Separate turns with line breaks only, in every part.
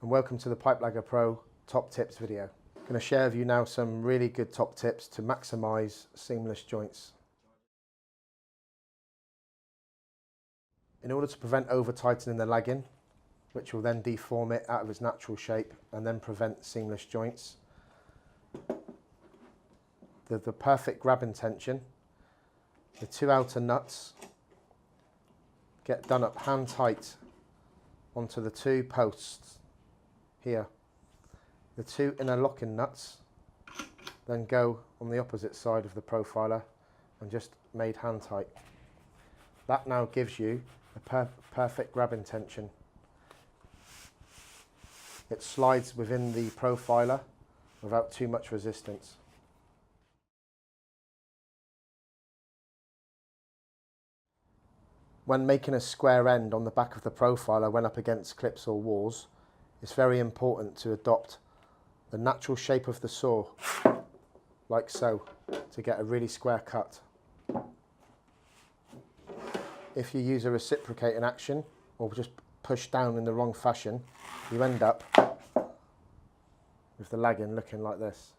and welcome to the PipeLagger Pro top tips video. I'm going to share with you now some really good top tips to maximise seamless joints. In order to prevent over tightening the lagging, which will then deform it out of its natural shape and then prevent seamless joints, the perfect grabbing tension, the two outer nuts get done up hand tight onto the two posts here. The two inner locking nuts then go on the opposite side of the profiler and just made hand tight. That now gives you a perfect grabbing tension. It slides within the profiler without too much resistance. When making a square end on the back of the profiler when up against clips or walls, it's very important to adopt the natural shape of the saw, like so, to get a really square cut. If you use a reciprocating action or just push down in the wrong fashion, you end up with the lagging looking like this.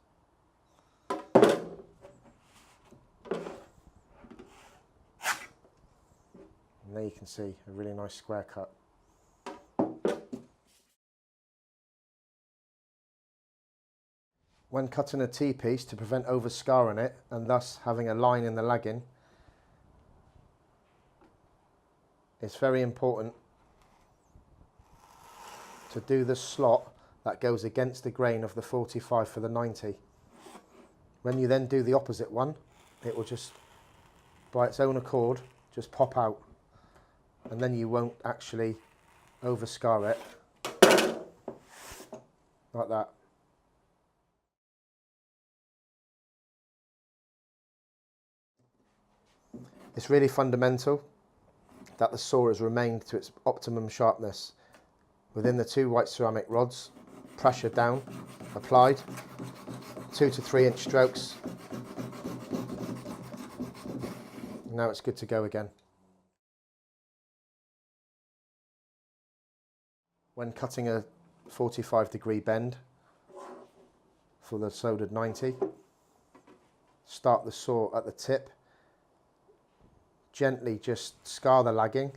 And there you can see a really nice square cut. When cutting a T-piece, to prevent over scarring it and thus having a line in the lagging, it's very important to do the slot that goes against the grain of the 45 for the 90. When you then do the opposite one, it will just, by its own accord, just pop out, and then you won't actually over scar it like that. It's really fundamental that the saw has remained to its optimum sharpness within the two white ceramic rods, pressure down, applied, 2 to 3 inch strokes. Now it's good to go again. When cutting a 45-degree bend for the soldered 90, start the saw at the tip, gently just scar the lagging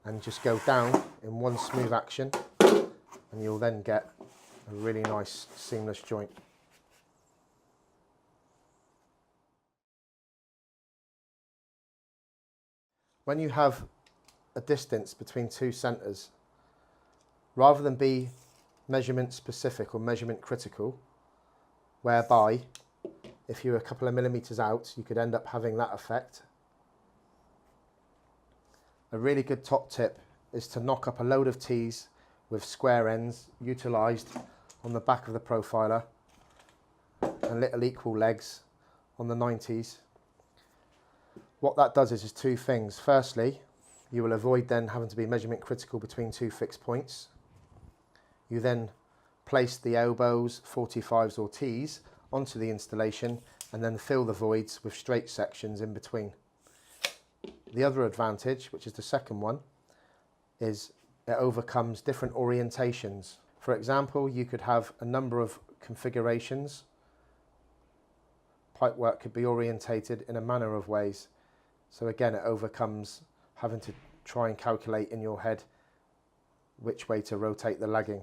and just go down in one smooth action, and you'll then get a really nice seamless joint. When you have a distance between two centres, rather than be measurement specific or measurement critical, whereby if you're a couple of millimetres out you could end up having that effect, a really good top tip is to knock up a load of T's with square ends utilised on the back of the profiler and little equal legs on the 90s. What that does is two things. Firstly, you will avoid then having to be measurement critical between two fixed points. You then place the elbows, 45s or T's onto the installation and then fill the voids with straight sections in between. The other advantage, which is the second one, is it overcomes different orientations. For example, you could have a number of configurations. Pipework could be orientated in a manner of ways. So again, it overcomes having to try and calculate in your head which way to rotate the lagging.